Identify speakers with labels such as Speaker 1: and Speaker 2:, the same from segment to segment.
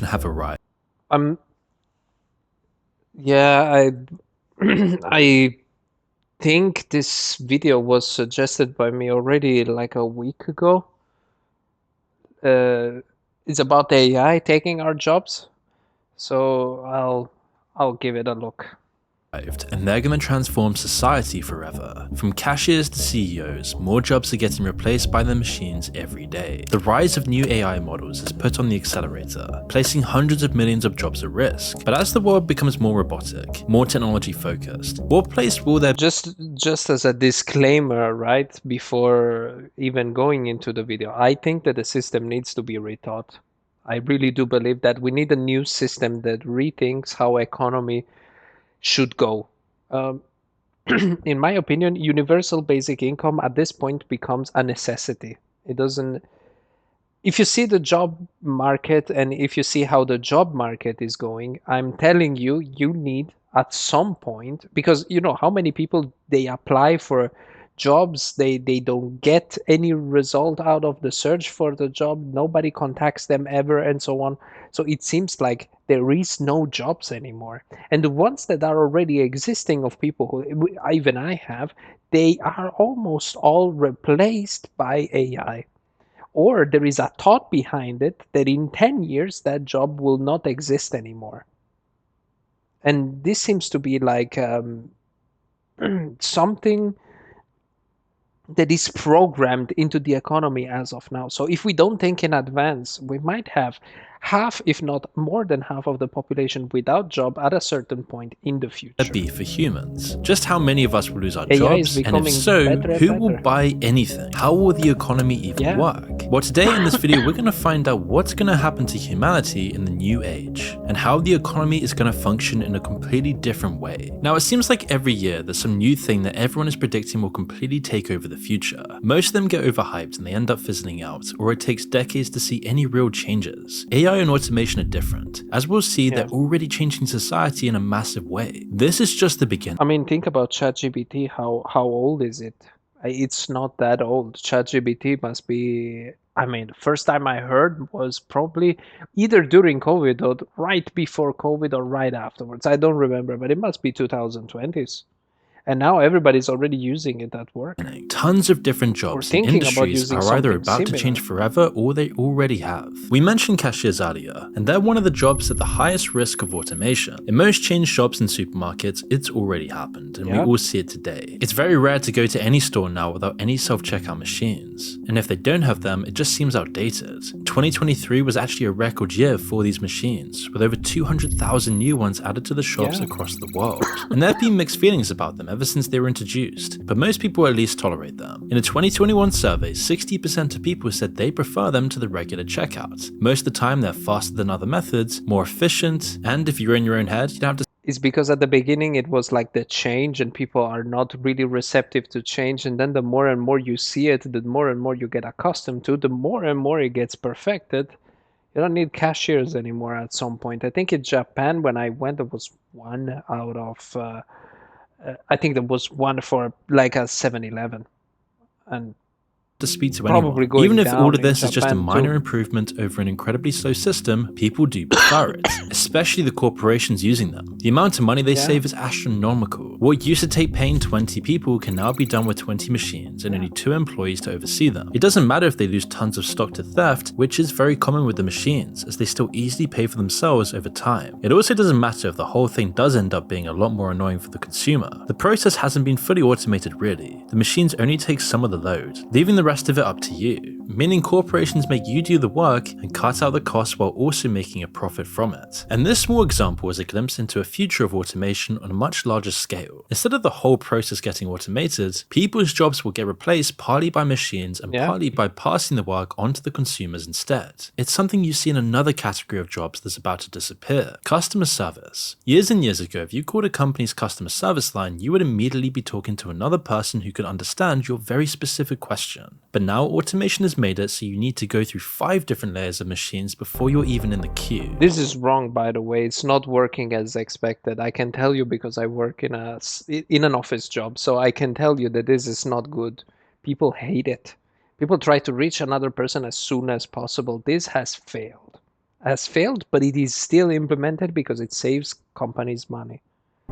Speaker 1: automation have arrived.
Speaker 2: Um, yeah, I think this video was suggested by me already like a week ago. Uh, it's about AI taking our jobs, so I'll give it a look.
Speaker 1: And they're going to transform society forever. From cashiers to CEOs, more jobs are getting replaced by their machines every day. The rise of new AI models has put on the accelerator, placing hundreds of millions of jobs at risk. But as the world becomes more robotic, more technology focused, what place will there
Speaker 2: Just as a disclaimer, right, before even going into the video, I think that the system needs to be rethought. I really do believe that we need a new system that rethinks how economy should go. Um, in my opinion, universal basic income at this point becomes a necessity. It doesn't. If you see the job market and if you see how the job market is going, I'm telling you, you need at some point, because you know how many people they apply for jobs, they don't get any result out of the search for the job, nobody contacts them ever, and so on. So it seems like there is no jobs anymore, and the ones that are already existing of people who even I have, they are almost all replaced by AI, or there is a thought behind it that in 10 years that job will not exist anymore. And this seems to be like something that is programmed into the economy as of now. So if we don't think in advance, we might have half, if not more than half, of the population without job at a certain point in the future.
Speaker 1: be for humans? Just how many of us will lose our
Speaker 2: AI is
Speaker 1: jobs? And if
Speaker 2: becoming
Speaker 1: so,
Speaker 2: better and
Speaker 1: who will
Speaker 2: better.
Speaker 1: buy anything? How will the economy even
Speaker 2: Yeah.
Speaker 1: work? Well, today in this video, we're going to find out what's going to happen to humanity in the new age, and how the economy is going to function in a completely different way. Now, it seems like every year there's some new thing that everyone is predicting will completely take over the future. Most of them get overhyped and they end up fizzling out, or it takes decades to see any real changes. AI and automation are different. As we'll see, they're already changing society in a massive way. This is just the beginning.
Speaker 2: I mean, think about ChatGPT. How old is it? It's not that old. ChatGPT must be. I mean, first time I heard was probably either during COVID or right before COVID or right afterwards. I don't remember, but it must be 2020s. And now everybody's already using it at work.
Speaker 1: Tons of different
Speaker 2: Or
Speaker 1: jobs and
Speaker 2: thinking about
Speaker 1: industries
Speaker 2: using
Speaker 1: are either
Speaker 2: something
Speaker 1: about to change
Speaker 2: similar.
Speaker 1: forever or they already have. We mentioned cashiers earlier, and they're one of the jobs at the highest risk of automation. In most chain shops and supermarkets, it's already happened, and we
Speaker 2: Yeah.
Speaker 1: all see it today. It's very rare to go to any store now without any self-checkout machines, and if they don't have them, it just seems outdated. 2023 was actually a record year for these machines, with over 200,000 new ones added to the shops
Speaker 2: Yeah.
Speaker 1: across the world. And there have been mixed feelings about them ever since they were introduced, but most people at least tolerate them. In a 2021 survey, 60% of people said they prefer them to the regular checkout. Most of the time they're faster than other methods, more efficient, and if you're in your own head, you don't have to
Speaker 2: Is because at the beginning it was like the change and people are not really receptive to change, and then the more and more you see it, the more and more you get accustomed to, the more and more it gets perfected. You don't need cashiers anymore at some point. I think in Japan when I went there was one out of I think there was one for like a 7-Eleven, and
Speaker 1: speak to
Speaker 2: probably
Speaker 1: anyone. Even
Speaker 2: going
Speaker 1: if all
Speaker 2: down
Speaker 1: of
Speaker 2: in
Speaker 1: this is just a
Speaker 2: Japan
Speaker 1: minor
Speaker 2: too.
Speaker 1: improvement over an incredibly slow system, people do prefer it, especially the corporations using them. The amount of money they
Speaker 2: Yeah.
Speaker 1: save is astronomical. What used to take paying 20 people can now be done with 20 machines and only 2 employees to oversee them. It doesn't matter if they lose tons of stock to theft, which is very common with the machines, as they still easily pay for themselves over time. It also doesn't matter if the whole thing does end up being a lot more annoying for the consumer. The process hasn't been fully automated really. The machines only take some of the load, leaving the rest of it up to you, meaning corporations make you do the work and cut out the costs while also making a profit from it. And this small example is a glimpse into a future of automation on a much larger scale. Instead of the whole process getting automated, people's jobs will get replaced partly by machines and
Speaker 2: Yeah.
Speaker 1: partly by passing the work onto the consumers instead. It's something you see in another category of jobs that's about to disappear: customer service. Years and years ago, if you called a company's customer service line, you would immediately be talking to another person who could understand your very specific question. But now automation has made it so you need to go through 5 different layers of machines before you're even in the queue.
Speaker 2: This is wrong, by the way. It's not working as expected. I can tell you because I work in an office job, so I can tell you that this is not good. People hate it. People try to reach another person as soon as possible. This has failed. has failed, but it is still implemented because it saves companies money.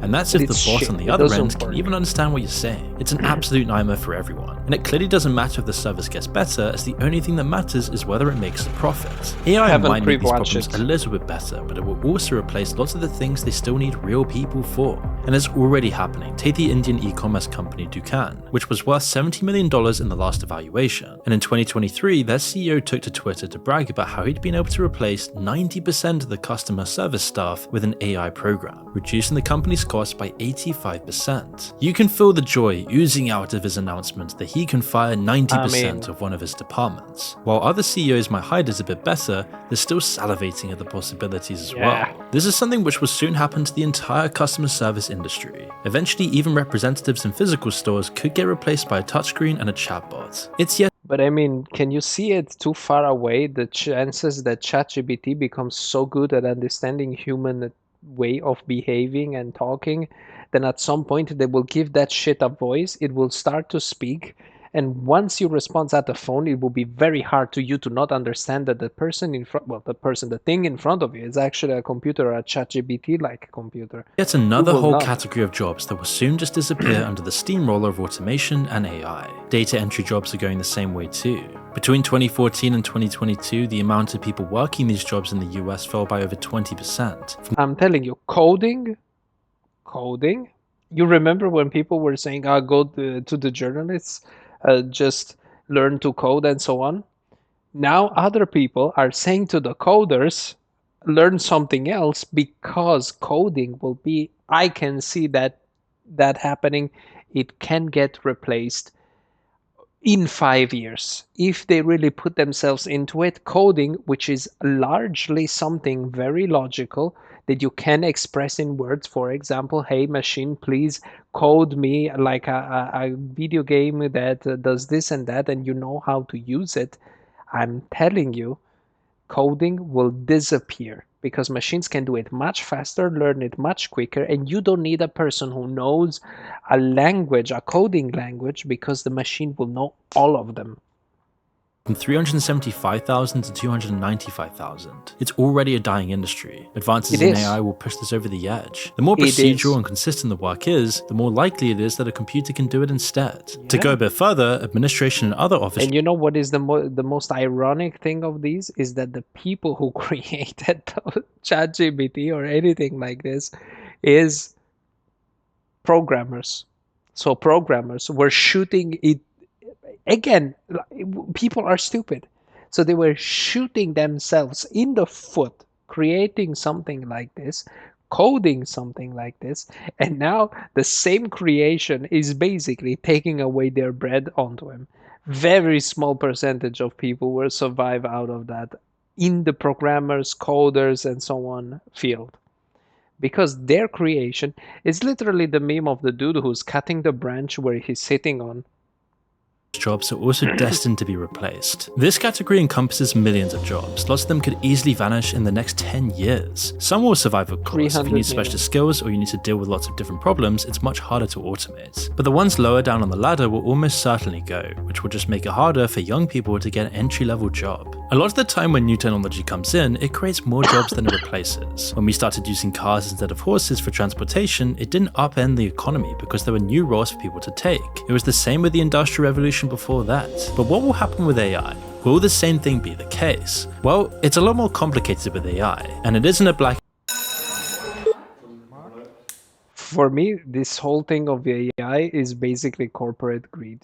Speaker 1: And that's
Speaker 2: But
Speaker 1: if the
Speaker 2: it's
Speaker 1: bot
Speaker 2: shit.
Speaker 1: on the
Speaker 2: It
Speaker 1: other
Speaker 2: doesn't
Speaker 1: end can
Speaker 2: work.
Speaker 1: even understand what you're saying. It's an absolute nightmare for everyone. And it clearly doesn't matter if the service gets better, as the only thing that matters is whether it makes a profit. AI
Speaker 2: Haven't
Speaker 1: might make these
Speaker 2: pre-watched
Speaker 1: problems
Speaker 2: it.
Speaker 1: a little bit better, but it will also replace lots of the things they still need real people for. And it's already happening. Take the Indian e-commerce company Dukan, which was worth $70 million in the last evaluation. And in 2023, their CEO took to Twitter to brag about how he'd been able to replace 90% of the customer service staff with an AI program, reducing the company's costs by 85%. You can feel the joy oozing out of his announcement that he can fire 90% of one of his departments. While other CEOs might hide it a bit better, they're still salivating at the possibilities as well. This is something which will soon happen to the entire customer service industry. Eventually, even representatives in physical stores could get replaced by a touchscreen and a chatbot. It's yet
Speaker 2: But I mean, can you see it too far away? The chances that ChatGPT becomes so good at understanding human way of behaving and talking, then at some point they will give that shit a voice. It will start to speak. And once you respond at the phone, it will be very hard to you to not understand that the person in front, well, the thing in front of you is actually a computer or a ChatGPT-like computer.
Speaker 1: yet another
Speaker 2: will
Speaker 1: whole
Speaker 2: not.
Speaker 1: category of jobs that will soon just disappear under the steamroller of automation and AI. Data entry jobs are going the same way too. Between 2014 and 2022, the amount of people working these jobs in the US fell by over 20%.
Speaker 2: I'm telling you, coding. You remember when people were saying, go to the journalists, just learn to code and so on? Now other people are saying to the coders, learn something else, because coding will be, I can see that happening. It can get replaced in 5 years if they really put themselves into it. Coding, which is largely something very logical that you can express in words. For example, hey machine, please code me like a video game that does this and that, and you know how to use it. I'm telling you, coding will disappear because machines can do it much faster, learn it much quicker, and you don't need a person who knows a language, a coding language, because the machine will know all of them.
Speaker 1: From 375,000 to 295,000. It's already a dying industry. Advances in AI will push this over the edge. The more procedural and consistent the work is, the more likely it is that a computer can do it instead. Yeah. To go a bit further, administration and other office...
Speaker 2: And you know what is the most ironic thing of these? Is that the people who created ChatGPT or anything like this is programmers. So programmers were shooting it. Again, people are stupid. So they were shooting themselves in the foot, creating something like this, coding something like this, and now the same creation is basically taking away their bread onto him. Very small percentage of people will survive out of that in the programmers, coders, and so on field. Because their creation is literally the meme of the dude who's cutting the branch where he's sitting on.
Speaker 1: Jobs are also destined to be replaced. This category encompasses millions of jobs. Lots of them could easily vanish in the next 10 years. Some will survive, of course. If you need specialist skills or you need to deal with lots of different problems, it's much harder to automate. But the ones lower down on the ladder will almost certainly go, which will just make it harder for young people to get an entry-level job. A lot of the time when new technology comes in, it creates more jobs than it replaces. When we started using cars instead of horses for transportation, it didn't upend the economy because there were new roles for people to take. It was the same with the Industrial Revolution before that. But what will happen with AI? Will the same thing be the case? Well, it's a lot more complicated with AI, and it isn't a black...
Speaker 2: For me, this whole thing of the AI is basically corporate greed.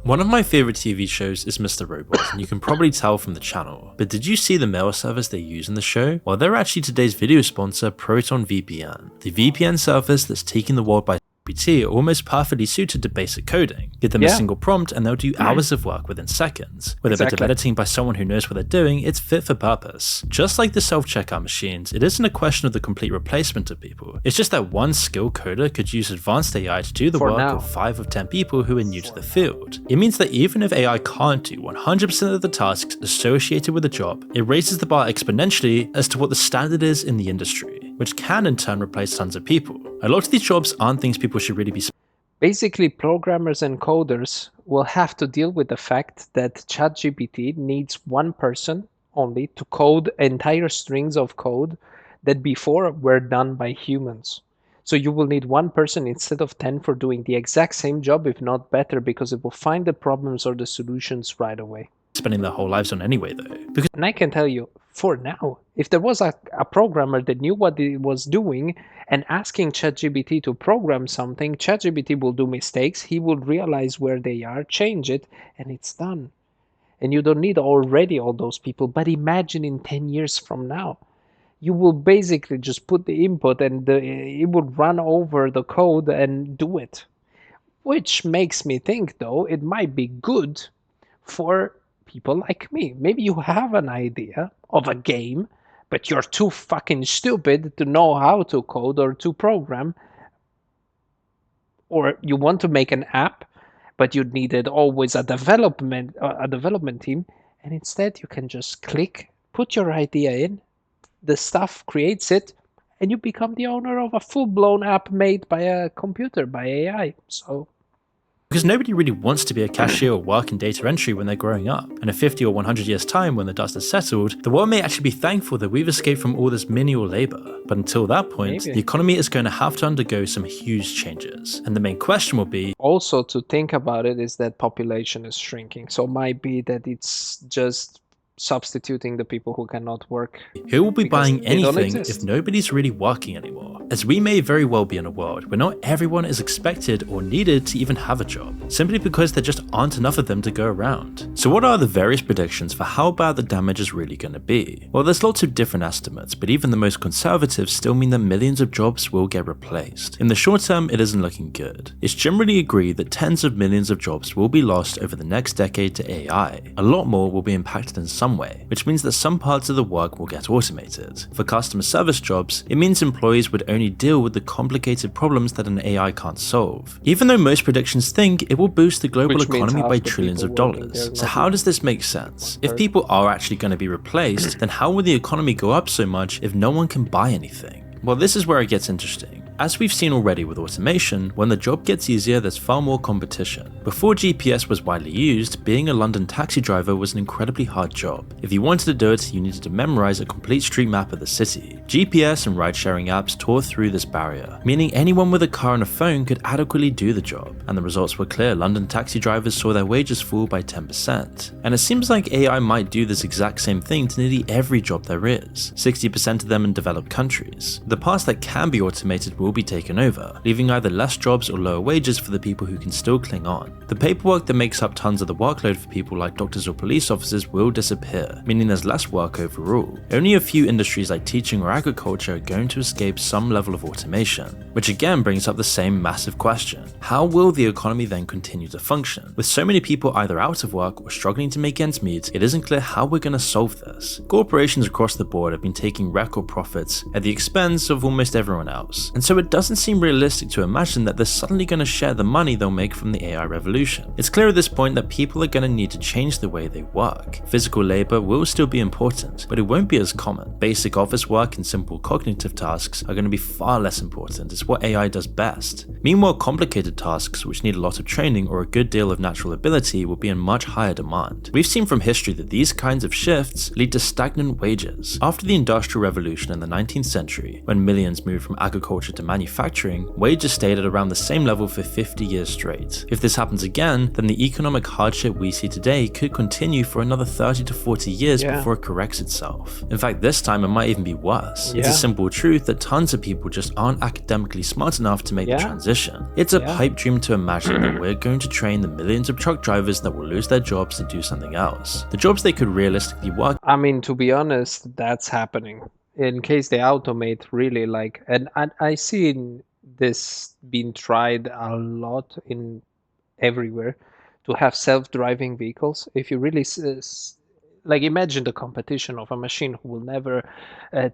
Speaker 1: One of my favorite TV shows is Mr. Robot, and you can probably tell from the channel. But did you see the mail service they use in the show? Well, they're actually today's video sponsor, ProtonVPN. The VPN service that's taking the world by GPT are almost perfectly suited to basic coding. Give them a single prompt and they'll do hours of work within seconds. With a bit of editing by someone who knows what they're doing, it's fit for purpose. Just like the self-checkout machines, it isn't a question of the complete replacement of people. It's just that one skilled coder could use advanced AI to do the work of 5 of 10 people who are new to the field. It means that even if AI can't do 100% of the tasks associated with a job, it raises the bar exponentially as to what the standard is in the industry, which can in turn replace tons of people. A lot of these jobs aren't things people should really be...
Speaker 2: Basically, programmers and coders will have to deal with the fact that ChatGPT needs one person only to code entire strings of code that before were done by humans. So you will need one person instead of 10 for doing the exact same job, if not better, because it will find the problems or the solutions right away.
Speaker 1: Spending their whole lives on anyway, though. Because
Speaker 2: And I can tell you, for now, if there was a programmer that knew what it was doing and asking ChatGPT to program something, ChatGPT will do mistakes. He will realize where they are, change it, and it's done. And you don't need already all those people. But imagine in 10 years from now, you will basically just put the input and it would run over the code and do it. Which makes me think, though, it might be good for people like me. Maybe you have an idea of a game, but you're too fucking stupid to know how to code or to program. Or you want to make an app, but you needed always a development team, and instead you can just click, put your idea in, the stuff creates it, and you become the owner of a full-blown app made by a computer, by AI. So
Speaker 1: because nobody really wants to be a cashier or work in data entry when they're growing up. And in 50 or 100 years' time, when the dust has settled, the world may actually be thankful that we've escaped from all this menial labor. But until that point,
Speaker 2: Maybe.
Speaker 1: the economy is going to have to undergo some huge changes. And the main question will be,
Speaker 2: also to think about it is that population is shrinking. So it might be that it's just substituting the people who cannot work.
Speaker 1: who will be
Speaker 2: Because
Speaker 1: buying
Speaker 2: they don't
Speaker 1: anything
Speaker 2: exist.
Speaker 1: if nobody's really working anymore? As we may very well be in a world where not everyone is expected or needed to even have a job, simply because there just aren't enough of them to go around. So what are the various predictions for how bad the damage is really going to be? Well, there's lots of different estimates, but even the most conservative still mean that millions of jobs will get replaced. In the short term, it isn't looking good. It's generally agreed that tens of millions of jobs will be lost over the next decade to AI. A lot more will be impacted in some way, which means that some parts of the work will get automated. For customer service jobs, it means employees would only deal with the complicated problems that an AI can't solve. Even though most predictions think it will boost the global
Speaker 2: Which means
Speaker 1: economy
Speaker 2: half
Speaker 1: by
Speaker 2: the
Speaker 1: trillions of
Speaker 2: people working there
Speaker 1: dollars.
Speaker 2: will
Speaker 1: So
Speaker 2: not
Speaker 1: how
Speaker 2: be
Speaker 1: does this make sense? If
Speaker 2: one-third.
Speaker 1: people are actually going to be replaced, then how will the economy go up so much if no one can buy anything? Well, this is where it gets interesting. As we've seen already with automation, when the job gets easier, there's far more competition. Before GPS was widely used, being a London taxi driver was an incredibly hard job. If you wanted to do it, you needed to memorize a complete street map of the city. GPS and ride-sharing apps tore through this barrier, meaning anyone with a car and a phone could adequately do the job. And the results were clear. London taxi drivers saw their wages fall by 10%. And it seems like AI might do this exact same thing to nearly every job there is, 60% of them in developed countries. The parts that can be automated will be taken over, leaving either less jobs or lower wages for the people who can still cling on. The paperwork that makes up tons of the workload for people like doctors or police officers will disappear, meaning there's less work overall. Only a few industries like teaching or agriculture are going to escape some level of automation, which again brings up the same massive question. How will the economy then continue to function? With so many people either out of work or struggling to make ends meet, it isn't clear how we're going to solve this. Corporations across the board have been taking record profits at the expense of almost everyone else, and so it doesn't seem realistic to imagine that they're suddenly going to share the money they'll make from the AI revolution. It's clear at this point that people are going to need to change the way they work. Physical labor will still be important, but it won't be as common. Basic office work and simple cognitive tasks are going to be far less important. It's what AI does best. Meanwhile, complicated tasks which need a lot of training or a good deal of natural ability will be in much higher demand. We've seen from history that these kinds of shifts lead to stagnant wages. After the Industrial Revolution in the 19th century, when millions moved from agriculture to manufacturing, wages stayed at around the same level for 50 years straight. If this happens again, then the economic hardship we see today could continue for another 30 to 40 years before it corrects itself. In fact, this time it might even be worse. It's a simple truth that tons of people just aren't academically smart enough to make the transition. It's a pipe dream to imagine that we're going to train the millions of truck drivers that will lose their jobs to do something else. The jobs they could realistically work.
Speaker 2: I mean, to be honest, that's happening. In case they automate really and I see this being tried a lot in everywhere to have self-driving vehicles. If you really imagine the competition of a machine who will never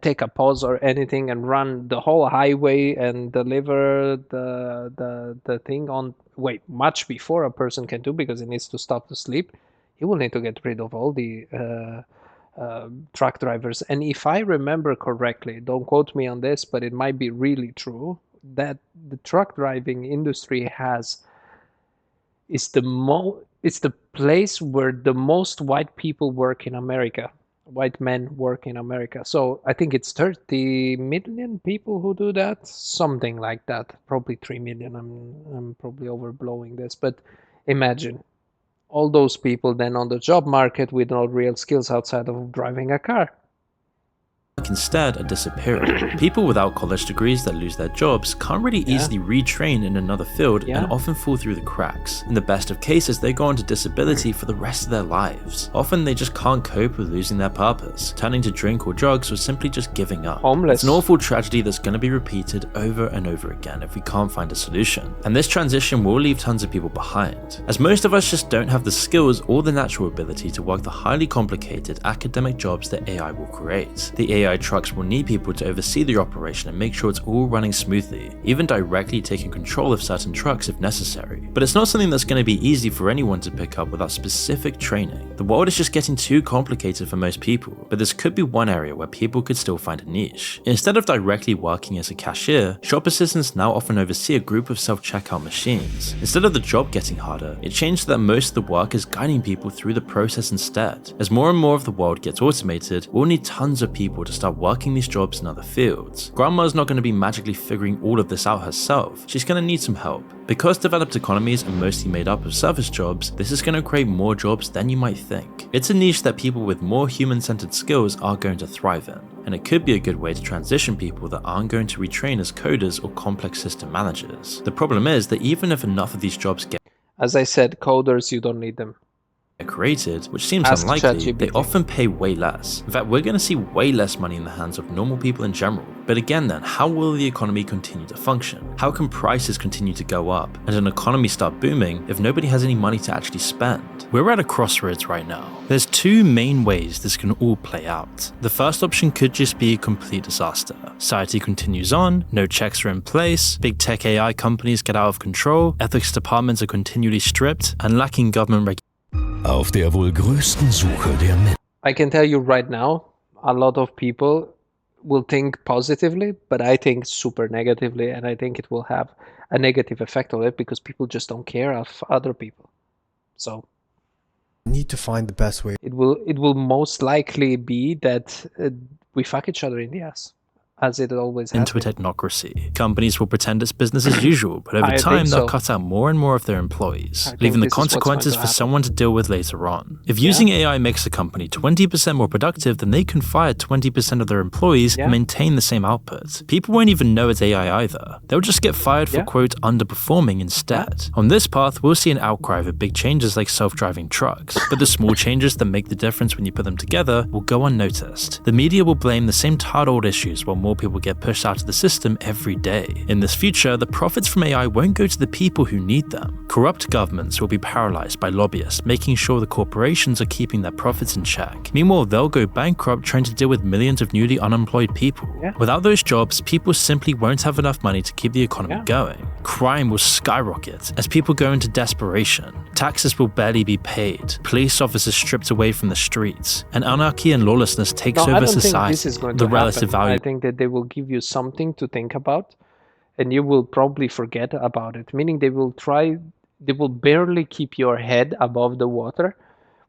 Speaker 2: take a pause or anything and run the whole highway and deliver the thing on much before a person can do, because it needs to stop to sleep. You will need to get rid of all the truck drivers. And if I remember correctly, don't quote me on this, but it might be really true, that the truck driving industry it's the place where the most white people work in America. white men work in America. So I think it's 30 million people who do that, something like that. Probably 3 million. I'm probably overblowing this, but imagine all those people then on the job market with no real skills outside of driving a car.
Speaker 1: Instead are disappearing. People without college degrees that lose their jobs can't really easily retrain in another field and often fall through the cracks. In the best of cases, they go on to disability for the rest of their lives. Often they just can't cope with losing their purpose, turning to drink or drugs, or simply just giving up.
Speaker 2: Homeless.
Speaker 1: It's an awful tragedy that's going to be repeated over and over again if we can't find a solution. And this transition will leave tons of people behind, as most of us just don't have the skills or the natural ability to work the highly complicated academic jobs that AI will create. The AI trucks will need people to oversee the operation and make sure it's all running smoothly, even directly taking control of certain trucks if necessary. But it's not something that's going to be easy for anyone to pick up without specific training. The world is just getting too complicated for most people, but this could be one area where people could still find a niche. Instead of directly working as a cashier, shop assistants now often oversee a group of self-checkout machines. Instead of the job getting harder, it changed that most of the work is guiding people through the process instead. As more and more of the world gets automated, we'll need tons of people to start working these jobs in other fields. Grandma's not going to be magically figuring all of this out herself. She's going to need some help. Because developed economies are mostly made up of service jobs, this is going to create more jobs than you might think. It's a niche that people with more human-centered skills are going to thrive in, and it could be a good way to transition people that aren't going to retrain as coders or complex system managers. The problem is that even if enough of these jobs get
Speaker 2: As I said, coders, you don't need them.
Speaker 1: created, which seems
Speaker 2: Ask
Speaker 1: unlikely,
Speaker 2: ChatGPT.
Speaker 1: they often pay way less. In fact, we're going to see way less money in the hands of normal people in general. But again then, how will the economy continue to function? How can prices continue to go up and an economy start booming if nobody has any money to actually spend? We're at a crossroads right now. There's two main ways this can all play out. The first option could just be a complete disaster. Society continues on, no checks are in place, big tech AI companies get out of control, ethics departments are continually stripped, and lacking government regulation.
Speaker 3: Auf der wohl größten Suche der Menschen.
Speaker 2: I can tell you right now, a lot of people will think positively, but I think super negatively, and I think it will have a negative effect on it because people just don't care of other people. So
Speaker 4: Need to find the best way.
Speaker 2: it will most likely be that we fuck each other in the ass, as it always has
Speaker 1: into a
Speaker 2: been.
Speaker 1: technocracy. Companies will pretend it's business as usual, but over
Speaker 2: I
Speaker 1: time
Speaker 2: think
Speaker 1: they'll
Speaker 2: so.
Speaker 1: cut out more and more of their employees,
Speaker 2: think
Speaker 1: leaving the
Speaker 2: this is what's going
Speaker 1: consequences
Speaker 2: to
Speaker 1: for
Speaker 2: happen.
Speaker 1: someone to deal with later on. If using AI makes a company 20% more productive, then they can fire 20% of their employees and maintain the same output. People won't even know it's AI either. They'll just get fired for quote underperforming instead. On this path, we'll see an outcry for big changes like self-driving trucks, but the small changes that make the difference when you put them together will go unnoticed. The media will blame the same tired old issues while more people get pushed out of the system every day. In this future, the profits from AI won't go to the people who need them. Corrupt governments will be paralyzed by lobbyists, making sure the corporations are keeping their profits in check. Meanwhile, they'll go bankrupt trying to deal with millions of newly unemployed people. Without those jobs, people simply won't have enough money to keep the economy going. Crime will skyrocket as people go into desperation. Taxes will barely be paid. Police officers stripped away from the streets. And anarchy and lawlessness takes
Speaker 2: No, I
Speaker 1: over
Speaker 2: don't think
Speaker 1: society.
Speaker 2: this is going
Speaker 1: The
Speaker 2: to
Speaker 1: relative
Speaker 2: happen.
Speaker 1: value
Speaker 2: I think that they will give you something to think about, and you will probably forget about it. Meaning they will barely keep your head above the water,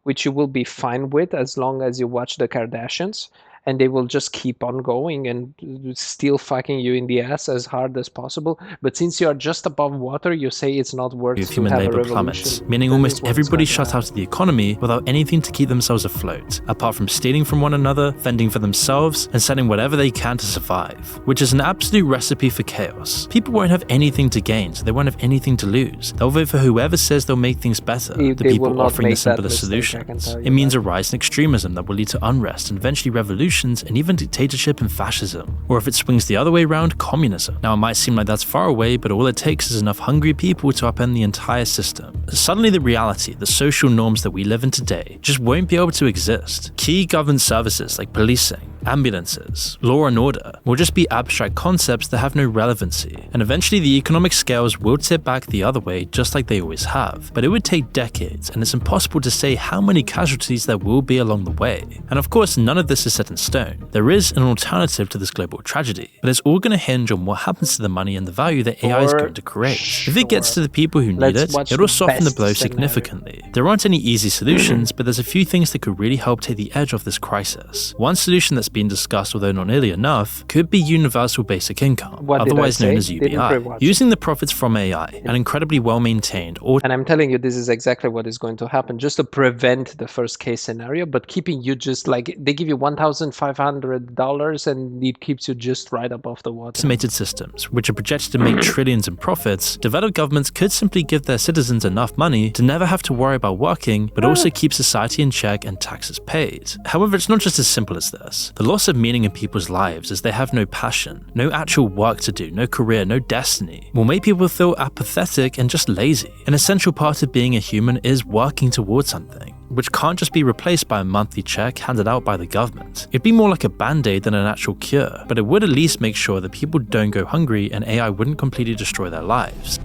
Speaker 2: which you will be fine with as long as you watch the Kardashians, and they will just keep on going and still fucking you in the ass as hard as possible. But since you are just above water, you say it's not worth
Speaker 1: of
Speaker 2: to
Speaker 1: human
Speaker 2: have a
Speaker 1: labor
Speaker 2: revolution.
Speaker 1: plummets, meaning
Speaker 2: That is
Speaker 1: almost
Speaker 2: what's
Speaker 1: everybody
Speaker 2: going to
Speaker 1: shut out of the economy without anything to keep themselves afloat, apart from stealing from one another, fending for themselves, and selling whatever they can to survive, which is an absolute recipe for chaos. People won't have anything to gain, so they won't have anything to lose. They'll vote for whoever says they'll make things better,
Speaker 2: They
Speaker 1: the
Speaker 2: will
Speaker 1: people
Speaker 2: not
Speaker 1: offering the
Speaker 2: make that
Speaker 1: simplest
Speaker 2: mistake, I can
Speaker 1: solutions.
Speaker 2: tell you
Speaker 1: It means
Speaker 2: that.
Speaker 1: a rise in extremism that will lead to unrest and eventually revolutions and even dictatorship and fascism. Or if it swings the other way around, communism. Now it might seem like that's far away, but all it takes is enough hungry people to upend the entire system. Suddenly the reality, the social norms that we live in today, just won't be able to exist. Key government services like policing, ambulances, law and order will just be abstract concepts that have no relevancy, and eventually the economic scales will tip back the other way just like they always have. But it would take decades, and it's impossible to say how many casualties there will be along the way. And of course, none of this is set in stone. There is an alternative to this global tragedy, but it's all going to hinge on what happens to the money and the value that AI is going to create. If it gets to the people who need it, it'll soften the blow significantly. There aren't any easy solutions, but there's a few things that could really help take the edge off this crisis. One solution that's been discussed, although not nearly enough, could be universal basic income, otherwise known as UBI, using the profits from AI, an incredibly well-maintained
Speaker 2: and I'm telling you, this is exactly what is going to happen, just to prevent the first case scenario, but keeping you just like, they give you $1,500 and it keeps you just right above the water.
Speaker 1: Automated systems, which are projected to make trillions in profits, developed governments could simply give their citizens enough money to never have to worry about working, but also keep society in check and taxes paid. However, it's not just as simple as this. The loss of meaning in people's lives as they have no passion, no actual work to do, no career, no destiny, will make people feel apathetic and just lazy. An essential part of being a human is working towards something, which can't just be replaced by a monthly check handed out by the government. It'd be more like a band-aid than an actual cure, but it would at least make sure that people don't go hungry and AI wouldn't completely destroy their lives.